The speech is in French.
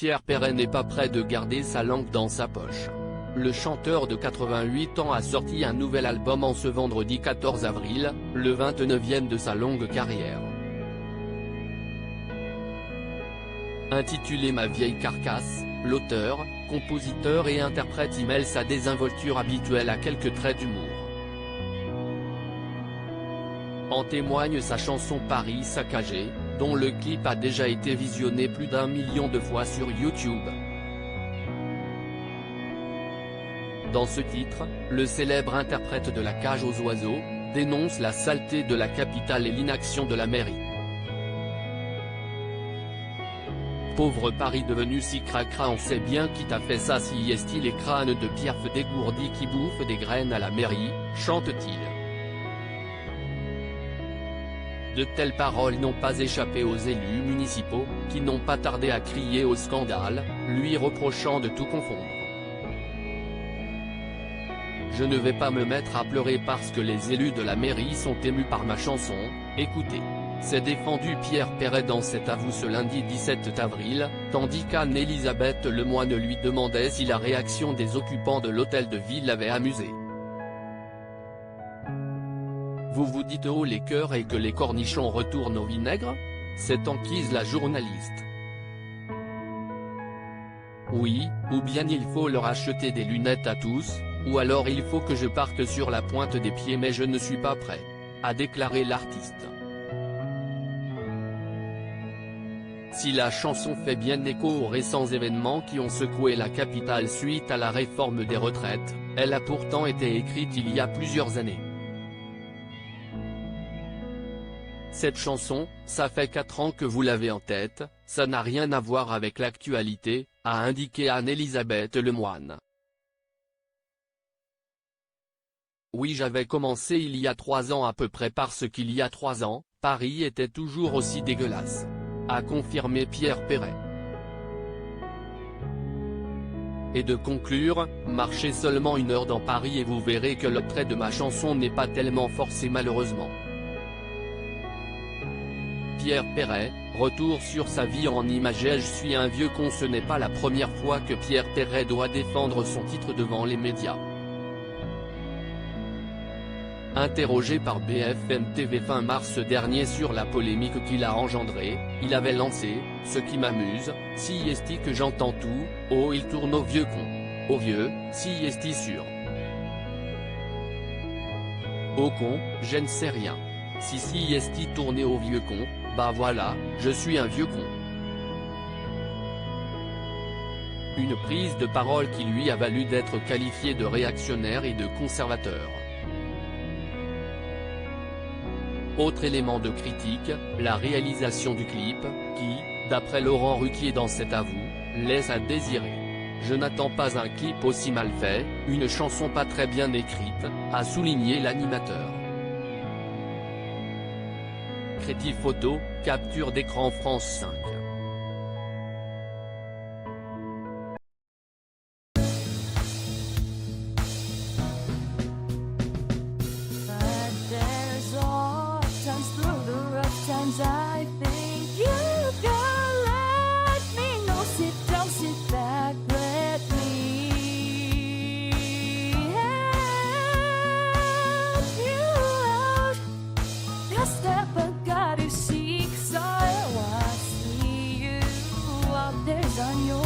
Pierre Perret n'est pas prêt de garder sa langue dans sa poche. Le chanteur de 88 ans a sorti un nouvel album en ce vendredi 14 avril, le 29e de sa longue carrière. Intitulé Ma vieille carcasse, l'auteur, compositeur et interprète y mêle sa désinvolture habituelle à quelques traits d'humour. En témoigne sa chanson Paris saccagé, dont le clip a déjà été visionné plus d'1 million de fois sur YouTube. Dans ce titre, le célèbre interprète de La Cage aux oiseaux, dénonce la saleté de la capitale et l'inaction de la mairie. Pauvre Paris devenu si cracra, on sait bien qui t'a fait ça, si est-il les crânes de pierre dégourdis qui bouffent des graines à la mairie, chante-t-il. De telles paroles n'ont pas échappé aux élus municipaux, qui n'ont pas tardé à crier au scandale, lui reprochant de tout confondre. Je ne vais pas me mettre à pleurer parce que les élus de la mairie sont émus par ma chanson, écoutez. S'est défendu Pierre Perret dans cet avou ce lundi 17 avril, tandis qu'Anne-Elisabeth Lemoine lui demandait si la réaction des occupants de l'hôtel de ville l'avait amusé. Vous vous dites haut les cœurs et que les cornichons retournent au vinaigre? C'est enquise la journaliste. Oui, ou bien il faut leur acheter des lunettes à tous, ou alors il faut que je parte sur la pointe des pieds, mais je ne suis pas prêt, a déclaré l'artiste. Si la chanson fait bien écho aux récents événements qui ont secoué la capitale suite à la réforme des retraites, elle a pourtant été écrite il y a plusieurs années. Cette chanson, ça fait 4 ans que vous l'avez en tête, ça n'a rien à voir avec l'actualité, a indiqué Anne-Elisabeth Lemoine. Oui, j'avais commencé il y a 3 ans à peu près parce qu'il y a 3 ans, Paris était toujours aussi dégueulasse, a confirmé Pierre Perret. Et de conclure, marchez seulement 1 heure dans Paris et vous verrez que le trait de ma chanson n'est pas tellement forcé malheureusement. Pierre Perret, retour sur sa vie en images. Je suis un vieux con. Ce n'est pas la première fois que Pierre Perret doit défendre son titre devant les médias. Interrogé par BFM TV fin mars dernier sur la polémique qu'il a engendrée, il avait lancé « Ce qui m'amuse, si est-il que j'entends tout, oh il tourne au vieux con. Au vieux, si est-il sûr. Au con, je ne sais rien. Si est-il tourné au vieux con, bah voilà, je suis un vieux con ». Une prise de parole qui lui a valu d'être qualifié de réactionnaire et de conservateur. Autre élément de critique, la réalisation du clip, qui, d'après Laurent Ruquier dans cet avou, laisse à désirer. Je n'attends pas un clip aussi mal fait, une chanson pas très bien écrite, a souligné l'animateur. Crédit photo, capture d'écran France 5. I think you can let me know. Sit down, sit back, let me help you out. Just step back, got to seek, so I see you out there's on your